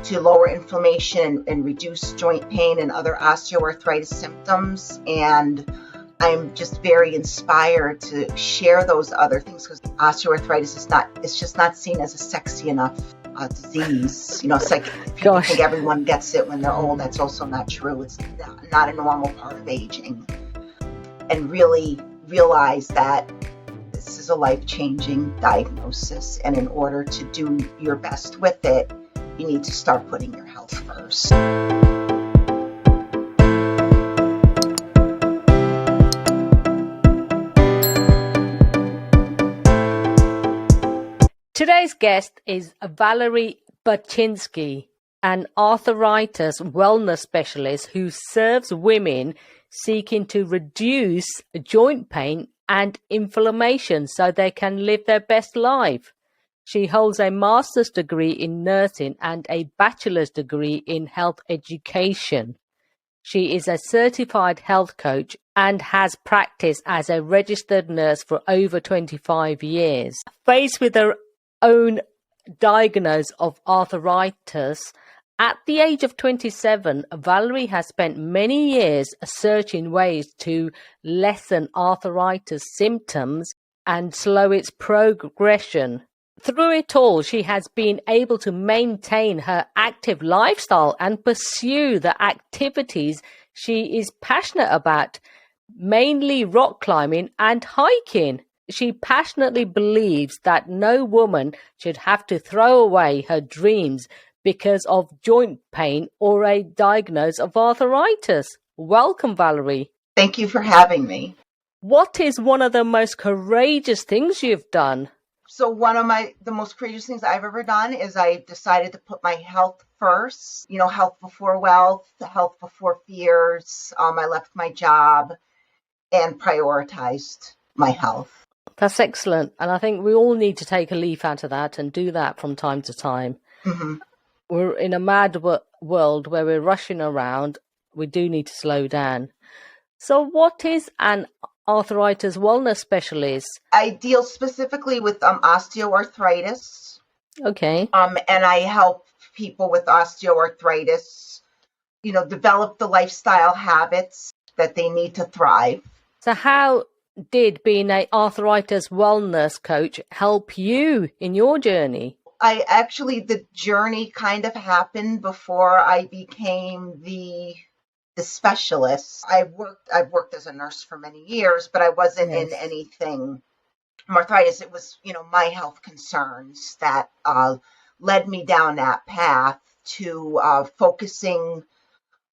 to lower inflammation and reduce joint pain and other osteoarthritis symptoms. And I'm just very inspired to share those other things, because osteoarthritis it's just not seen as a sexy enough disease. It's like people think everyone gets it when they're old. That's also not true. It's not a normal part of aging. And really realize that this is a life-changing diagnosis, and in order to do your best with it, you need to start putting your health first. Today's guest is Valerie Bachinsky, an arthritis wellness specialist who serves women seeking to reduce joint pain and inflammation so they can live their best life. She holds a master's degree in nursing and a bachelor's degree in health education. She is a certified health coach and has practiced as a registered nurse for over 25 years. Faced with her own diagnosis of arthritis, at the age of 27, Valerie has spent many years searching ways to lessen arthritis symptoms and slow its progression. Through it all, she has been able to maintain her active lifestyle and pursue the activities she is passionate about, mainly rock climbing and hiking. She passionately believes that no woman should have to throw away her dreams because of joint pain or a diagnosis of arthritis. Welcome, Valerie. Thank you for having me. What is one of the most courageous things you've done? So one of the most courageous things I've ever done is I decided to put my health first. Health before wealth, health before fears. I left my job and prioritized my health. That's excellent. And I think we all need to take a leaf out of that and do that from time to time. Mm-hmm. We're in a mad world where we're rushing around. We do need to slow down. So what is an arthritis wellness specialist? I deal specifically with osteoarthritis. Okay. And I help people with osteoarthritis, develop the lifestyle habits that they need to thrive. So how did being an arthritis wellness coach help you in your journey? The journey kind of happened before I became the specialist. I've worked as a nurse for many years, but I wasn't in anything arthritis. It was, my health concerns that led me down that path to focusing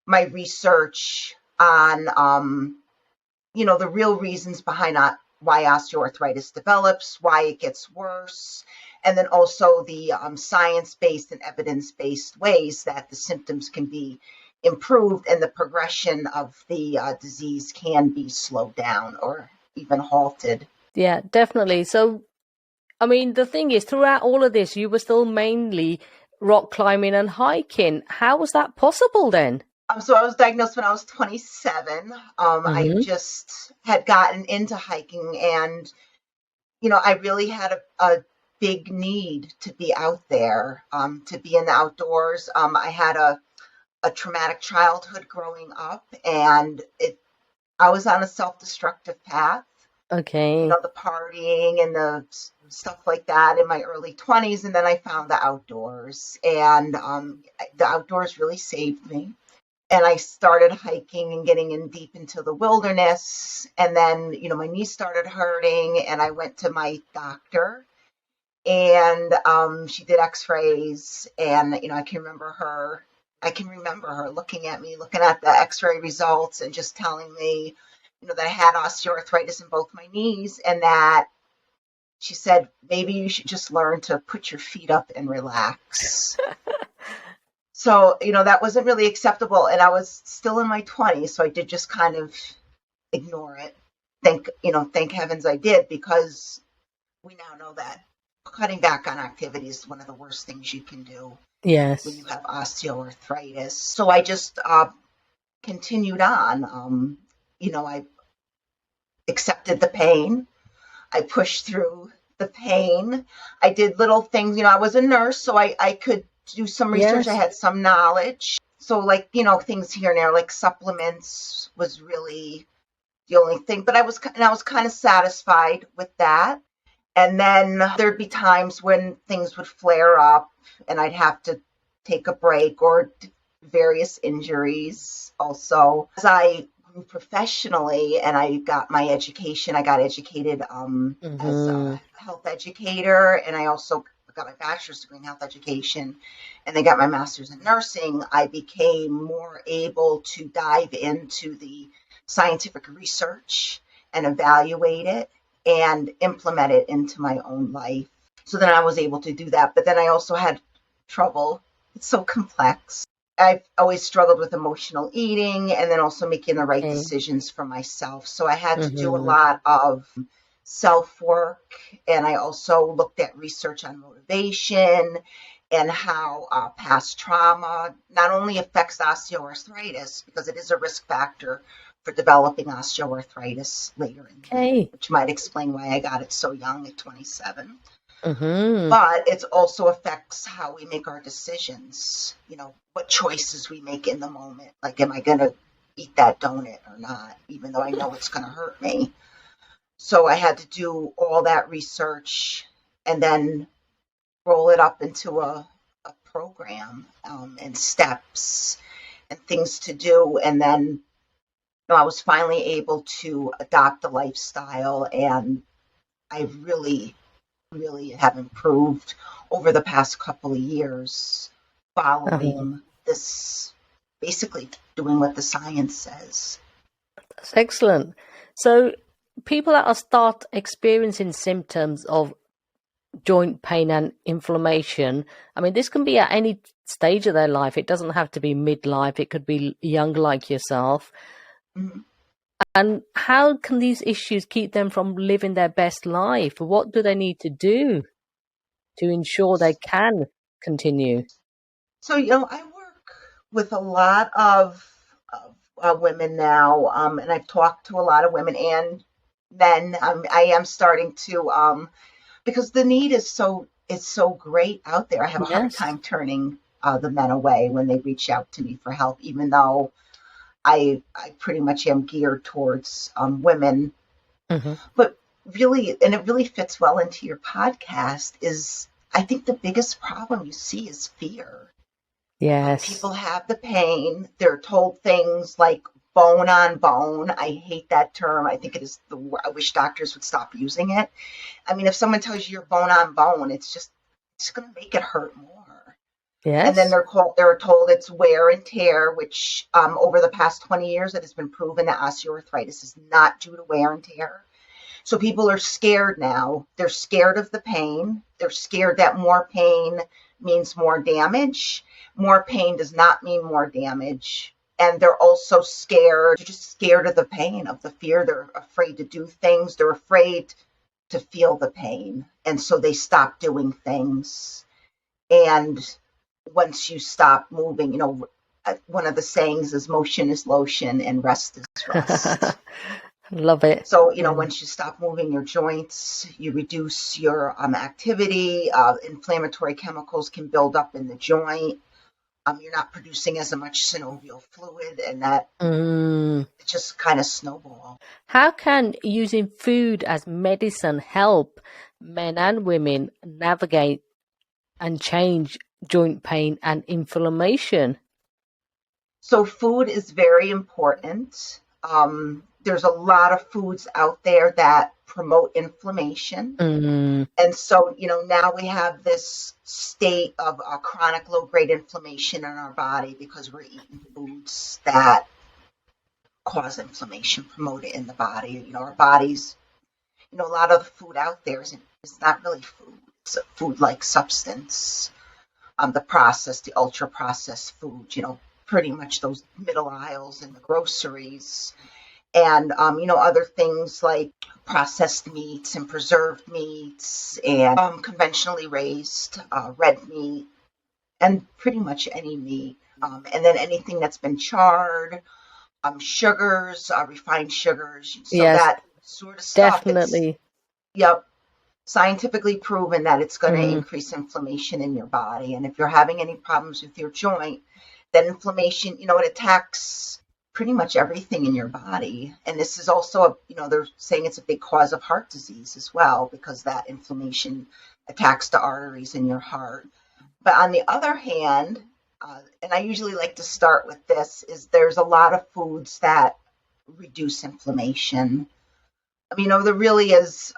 my research on, the real reasons behind why osteoarthritis develops, why it gets worse, and then also the science-based and evidence-based ways that the symptoms can be improved and the progression of the disease can be slowed down or even halted. Yeah, definitely. So, the thing is, throughout all of this, you were still mainly rock climbing and hiking. How was that possible then? So I was diagnosed when I was 27. I just had gotten into hiking, and, I really had a big need to be out there, to be in the outdoors. I had a traumatic childhood growing up, and I was on a self-destructive path. Okay. The partying and the stuff like that in my early 20s, and then I found the outdoors, and the outdoors really saved me. And I started hiking and getting in deep into the wilderness, and then, my knees started hurting, and I went to my doctor, and she did x-rays, and, I can remember her looking at me, looking at the x-ray results and just telling me, that I had osteoarthritis in both my knees, and that she said, maybe you should just learn to put your feet up and relax. So, that wasn't really acceptable, and I was still in my 20s, so I did just kind of ignore it. Thank heavens I did, because we now know that cutting back on activities is one of the worst things you can do. Yes. When you have osteoarthritis. So I just continued on. I accepted the pain. I pushed through the pain. I did little things. I was a nurse, so I could do some research. I Yes. had some knowledge. So like, things here and there, like supplements was really the only thing. But I was kind of satisfied with that. And then there'd be times when things would flare up and I'd have to take a break or various injuries also. As I grew professionally and I got my education, I got educated as Mm-hmm. a health educator, and I also got my bachelor's degree in health education, and then got my master's in nursing. I became more able to dive into the scientific research and evaluate it and implement it into my own life. So then I was able to do that. But then I also had trouble. It's so complex. I've always struggled with emotional eating and then also making the right Okay. decisions for myself. So I had to do a Mm-hmm. lot of self work. And I also looked at research on motivation and how past trauma not only affects osteoarthritis, because it is a risk factor for developing osteoarthritis later in life, Okay. which might explain why I got it so young at 27. Mm-hmm. But it also affects how we make our decisions, what choices we make in the moment. Like, am I going to eat that donut or not, even though I know it's going to hurt me? So I had to do all that research and then roll it up into a program and steps and things to do. And then I was finally able to adopt the lifestyle, and I really, really have improved over the past couple of years Uh-huh. following this, basically doing what the science says. That's excellent. So people that are start experiencing symptoms of joint pain and inflammation, I mean, this can be at any stage of their life. It doesn't have to be midlife. It could be young like yourself. Mhm. And how can these issues keep them from living their best life? What do they need to do to ensure they can continue? So, I work with a lot of women now, and I've talked to a lot of women and men. I am starting to, because the need is so great out there. I have a hard Yes. time turning the men away when they reach out to me for help, even though I pretty much am geared towards women. Hmm. But really, and it really fits well into your podcast, is I think the biggest problem you see is fear. Yes. People have the pain. They're told things like bone on bone. I hate that term. I think it is I wish doctors would stop using it. I mean, if someone tells you you're bone on bone, it's going to make it hurt more. And then Yes. they're told it's wear and tear, which over the past 20 years, it has been proven that osteoarthritis is not due to wear and tear. So people are scared now. They're scared of the pain. They're scared that more pain means more damage. More pain does not mean more damage. And they're also scared. They're just scared of the pain, of the fear. They're afraid to do things. They're afraid to feel the pain. And so they stop doing things. And once you stop moving, one of the sayings is motion is lotion and rest is rest. Love it. So, Yeah. once you stop moving your joints, you reduce your activity. Inflammatory chemicals can build up in the joint. You're not producing as much synovial fluid, and that Mm. just kind of snowball. How can using food as medicine help men and women navigate and change joint pain and inflammation? So, food is very important. There's a lot of foods out there that promote inflammation. Mm. And so, now we have this state of chronic low grade inflammation in our body because we're eating foods that cause inflammation, promote it in the body. Our bodies, a lot of the food out there is not really food. It's a food like substance. The ultra processed food, pretty much those middle aisles in the groceries. And, other things like processed meats and preserved meats and conventionally raised red meat and pretty much any meat. And then anything that's been charred, sugars, refined sugars. So Yes, that sort of stuff, definitely. yep. scientifically proven that it's going to Mm. increase inflammation in your body. And if you're having any problems with your joint, that inflammation, it attacks pretty much everything in your body. And this is also, they're saying it's a big cause of heart disease as well, because that inflammation attacks the arteries in your heart. But on the other hand, and I usually like to start with this, is there's a lot of foods that reduce inflammation. I mean, there really is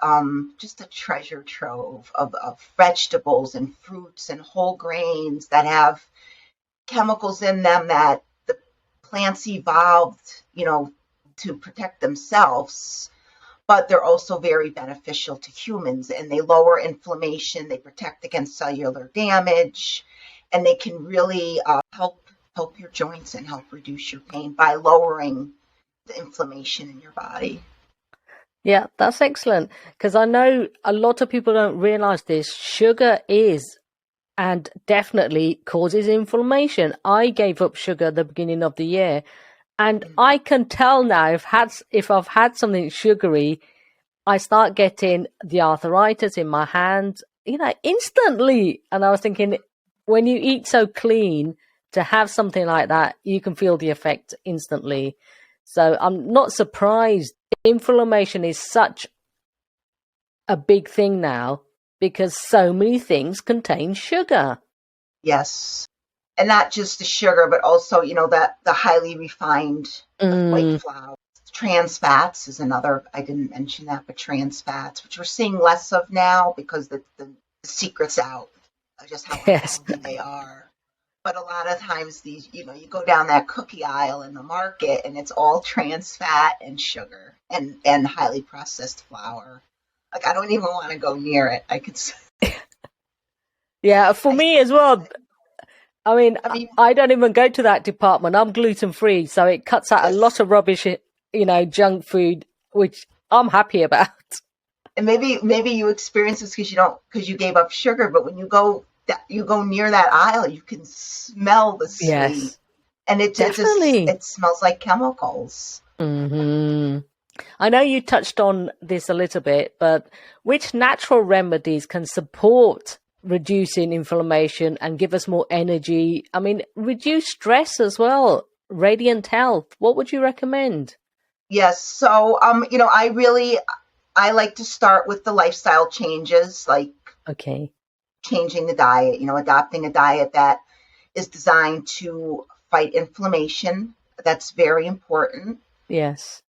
just a treasure trove of vegetables and fruits and whole grains that have chemicals in them that the plants evolved, to protect themselves, but they're also very beneficial to humans, and they lower inflammation, they protect against cellular damage, and they can really help your joints and help reduce your pain by lowering the inflammation in your body. Yeah, that's excellent. Because I know a lot of people don't realize this. Sugar is and definitely causes inflammation. I gave up sugar at the beginning of the year, and I can tell now if I've had something sugary, I start getting the arthritis in my hands, instantly. And I was thinking, when you eat so clean, to have something like that, you can feel the effect instantly. So I'm not surprised. Inflammation is such a big thing now because so many things contain sugar. Yes. And not just the sugar, but also, that the highly refined white flour. Trans fats is another, I didn't mention that, but trans fats, which we're seeing less of now because the secret's out of just how Yes. unhealthy they are. But a lot of times these, you go down that cookie aisle in the market and it's all trans fat and sugar and highly processed flour. Like, I don't even want to go near it. Yeah, for me as well. I mean, I don't even go to that department. I'm gluten free, so it cuts out a lot of rubbish, junk food, which I'm happy about. And maybe you experience this because you gave up sugar, but when you go near that aisle, you can smell the sweet, Yes, and definitely. it smells like chemicals. Hmm. I know you touched on this a little bit, but which natural remedies can support reducing inflammation and give us more energy? I mean, reduce stress as well, radiant health. What would you recommend? Yes, so I like to start with the lifestyle changes, like Okay. changing the diet, adopting a diet that is designed to fight inflammation. That's very important. Yes.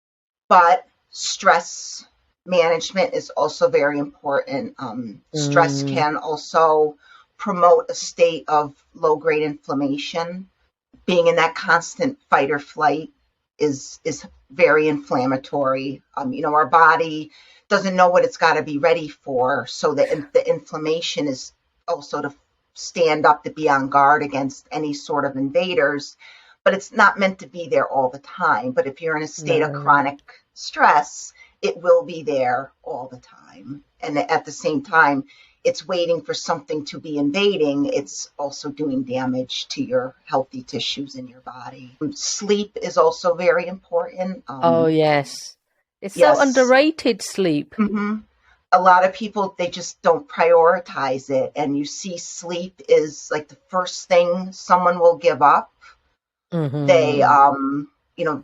But stress management is also very important. Stress can also promote a state of low-grade inflammation. Being in that constant fight or flight is very inflammatory. Our body doesn't know what it's got to be ready for, so the inflammation is also to stand up, to be on guard against any sort of invaders, but it's not meant to be there all the time. But if you're in a state of chronic stress, it will be there all the time. And at the same time, it's waiting for something to be invading. It's also doing damage to your healthy tissues in your body. Sleep is also very important. Oh, yes. It's so Yes. underrated, sleep. Mm-hmm. A lot of people, they just don't prioritize it. And you see sleep is like the first thing someone will give up. They,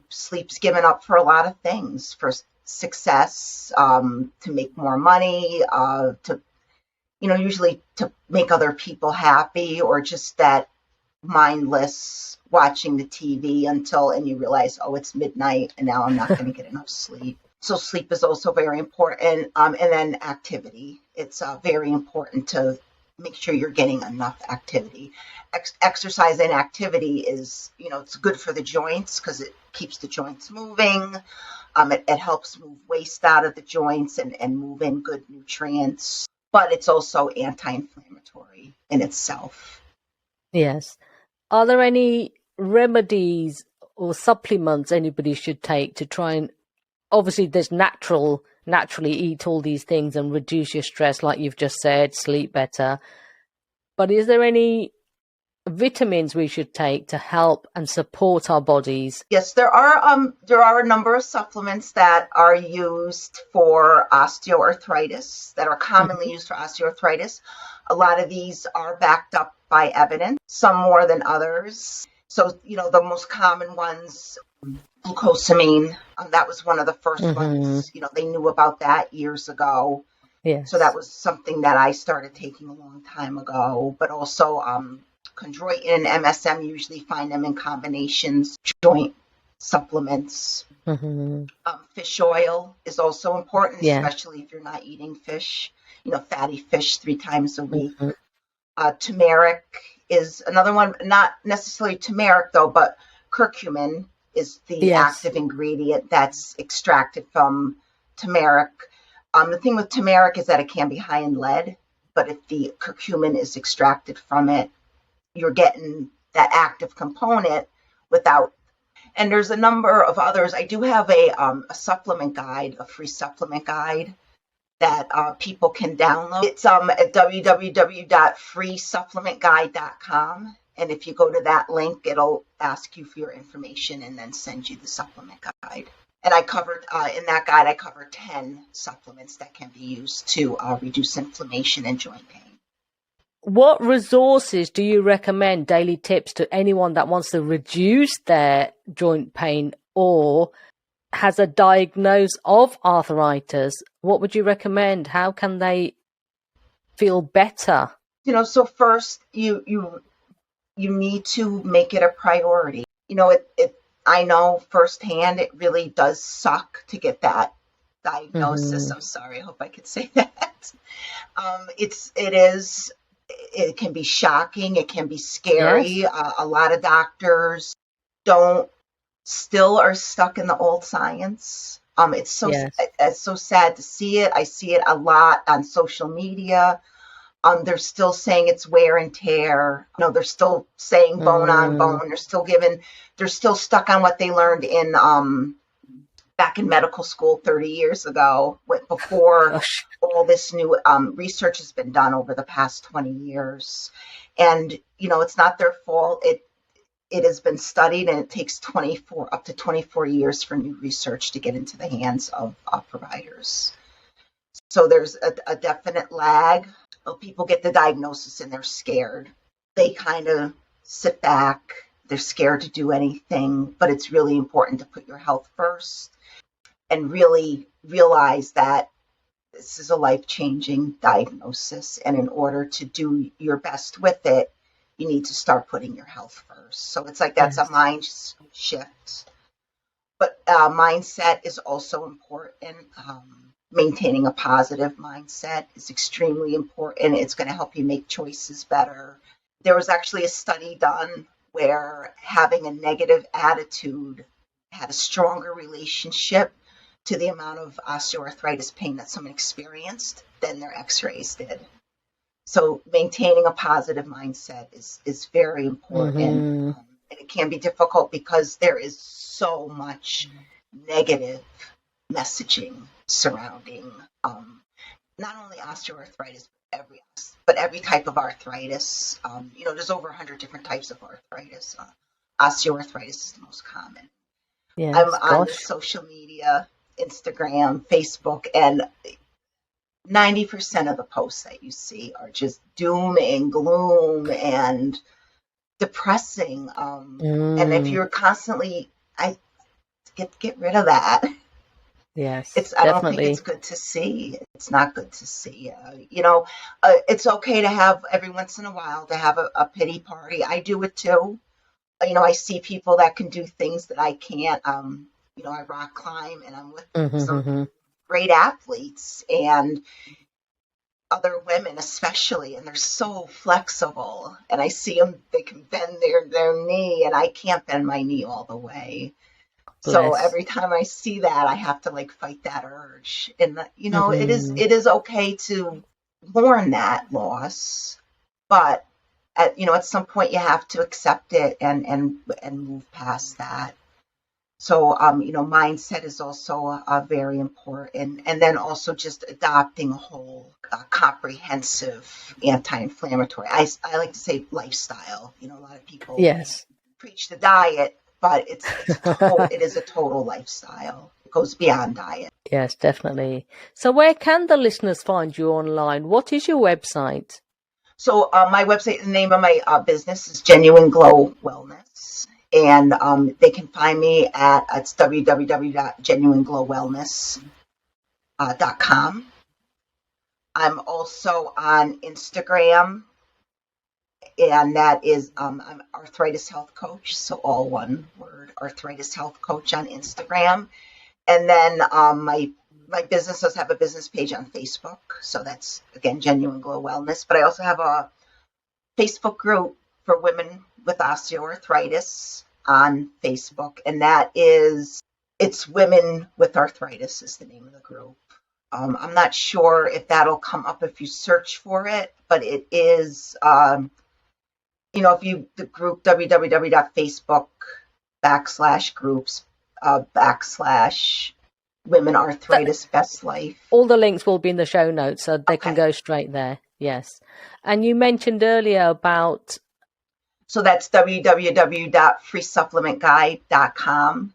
sleep's given up for a lot of things, for success, to make more money, to, usually to make other people happy, or just that mindless watching the TV and you realize, oh, it's midnight and now I'm not going to get enough sleep. So sleep is also very important. And then activity. It's very important to make sure you're getting enough activity. Exercise and activity is, it's good for the joints because it keeps the joints moving. It helps move waste out of the joints and move in good nutrients. But it's also anti-inflammatory in itself. Yes. Are there any remedies or supplements anybody should take to try and obviously there's naturally eat all these things and reduce your stress like you've just said, sleep better. But is there any vitamins we should take to help and support our bodies? Yes, there are a number of supplements that are used for osteoarthritis, that are commonly Mhm. used for osteoarthritis. A lot of these are backed up by evidence, some more than others. So, the most common ones, glucosamine, that was one of the first Mhm. ones. They knew about that years ago. So that Yes. was something that I started taking a long time ago. But also chondroitin and MSM, usually find them in combinations, joint supplements. Mhm. Fish oil is also important, Yeah. especially if you're not eating fish, fatty fish 3 times a week. Mhm. Turmeric is another one, not necessarily turmeric though, but curcumin is the Yes. active ingredient that's extracted from turmeric. The thing with turmeric is that it can be high in lead, but if the curcumin is extracted from it, you're getting that active component without. And there's a number of others. I do have a supplement guide, a free supplement guide that people can download. It's at www.freesupplementguide.com. And if you go to that link, it'll ask you for your information and then send you the supplement guide. And I covered in that guide, I cover 10 supplements that can be used to reduce inflammation and joint pain. What resources do you recommend, daily tips, to anyone that wants to reduce their joint pain or has a diagnosis of arthritis? What would you recommend? How can they feel better? So first you need to make it a priority. I know firsthand it really does suck to get that diagnosis. Mm-hmm. I'm sorry, I hope I could say that. It can be shocking, it can be Yes. scary. A lot of doctors don't still are stuck in the old science. Yes. It's so sad to see it. I see it a lot on social media. They're still saying it's wear and tear. They're still saying bone on Mm. bone. They're still stuck on what they learned in back in medical school 30 years ago, before Gosh. all this new research has been done over the past 20 years. And, it's not their fault. It has been studied, and it takes up to 24 years for new research to get into the hands of providers. So there's a definite lag. People get the diagnosis and they're scared. They kind of sit back. They're scared to do anything, but it's really important to put your health first and really realize that this is a life-changing diagnosis. And in order to do your best with it, you need to start putting your health first. So it's like that's a Yes. mind shift. But mindset is also important. Maintaining a positive mindset is extremely important. It's going to help you make choices better. There was actually a study done where having a negative attitude had a stronger relationship to the amount of osteoarthritis pain that someone experienced than their x-rays did. So maintaining a positive mindset is very important. Mm-hmm. And it can be difficult because there is so much negative messaging surrounding not only osteoarthritis, but every type of arthritis. There's over 100 different types of arthritis. Osteoarthritis is the most common. I'm Yes. on the Gosh. social media, Instagram, Facebook, and 90% of the posts that you see are just doom and gloom and depressing. And if Mm. you're constantly, I get rid of that. Yes. I don't think it's Definitely. good to see. It's not good to see. It's okay to have every once in a while to have a pity party. I do it too. I see people that can do things that I can't. I rock climb, and I'm with some Mm-hmm. great athletes and other women especially, and they're so flexible. And I see them; they can bend their knee, and I can't bend my knee all the way. So Bless. every time I see that, I have to like fight that urge. And Mm-hmm. it is okay to mourn that loss, but at some point you have to accept it and move past that. So, mindset is also very important. And then also just adopting a whole comprehensive anti-inflammatory. I like to say lifestyle. A lot of people Yes. preach the diet, but it is a total lifestyle. It goes beyond diet. Yes, definitely. So where can the listeners find you online? What is your website? So my website, the name of my business is Genuine Glow Wellness. And they can find me it's www.genuineglowwellness.com. I'm also on Instagram, and that is I'm Arthritis Health Coach, so all one word, Arthritis Health Coach on Instagram. And then my business does have a business page on Facebook, so that's again Genuine Glow Wellness. But I also have a Facebook group for women with osteoarthritis on Facebook, and it's Women with Arthritis is the name of the group. I'm not sure if that'll come up if you search for it, but it is, the group www.facebook.com/groups/Women Arthritis Best Life. All the links will be in the show notes, so they can go straight there. Yes. And you mentioned earlier about... So that's www.freesupplementguide.com.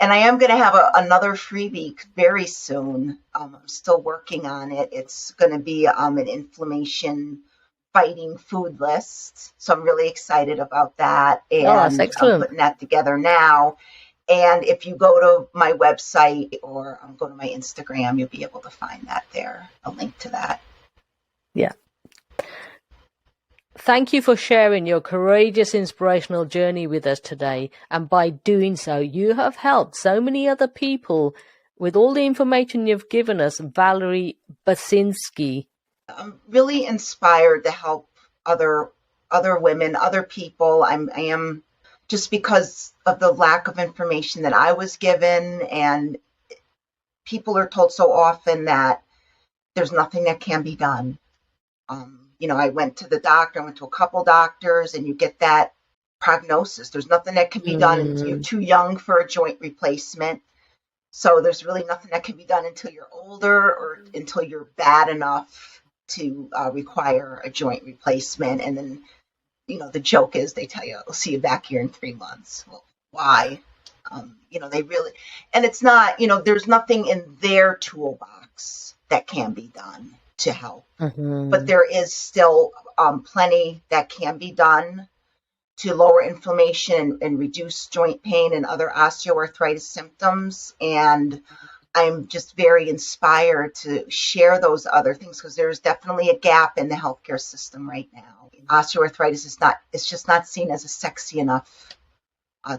And I am going to have another freebie very soon. I'm still working on it. It's going to be an inflammation fighting food list. So I'm really excited about that. And that's excellent. I'm putting that together now. And if you go to my website or go to my Instagram, you'll be able to find that there, a link to that. Yeah. Thank you for sharing your courageous, inspirational journey with us today. And by doing so, you have helped so many other people with all the information you've given us, Valerie Bachinsky. I'm really inspired to help other women, other people. I am, just because of the lack of information that I was given, and people are told so often that there's nothing that can be done. I went to the doctor, I went to a couple doctors, and you get that prognosis. There's nothing that can be done. You're too young for a joint replacement. So there's really nothing that can be done until you're older or until you're bad enough to require a joint replacement. And then, the joke is they tell you, I'll see you back here in 3 months. Well, why? They really, and it's not, there's nothing in their toolbox that can be done to help. But there is still plenty that can be done to lower inflammation and reduce joint pain and other osteoarthritis symptoms. And I'm just very inspired to share those other things, because there's definitely a gap in the healthcare system right now. Osteoarthritis it's just not seen as a sexy enough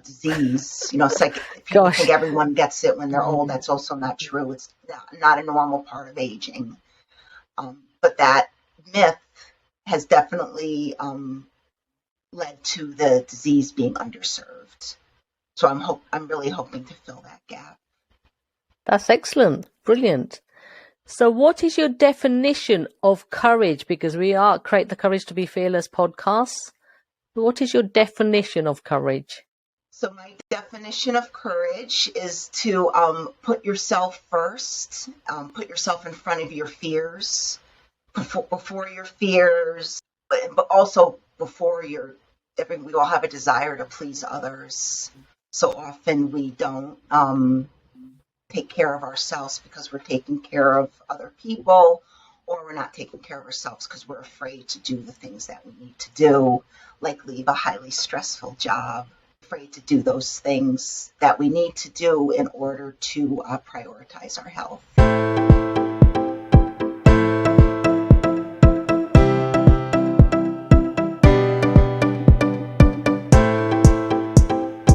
disease. It's like people think everyone gets it when they're old. That's also not true. It's not a normal part of aging. But that myth has definitely led to the disease being underserved. So I'm really hoping to fill that gap. That's excellent. Brilliant. So what is your definition of courage? Because we are Create the Courage to be Fearless podcast. What is your definition of courage? So my definition of courage is to put yourself first, put yourself in front of your fears, before your fears, but also before we all have a desire to please others. So often we don't take care of ourselves because we're taking care of other people, or we're not taking care of ourselves because we're afraid to do the things that we need to do, like leave a highly stressful job, afraid to do those things that we need to do in order to prioritize our health.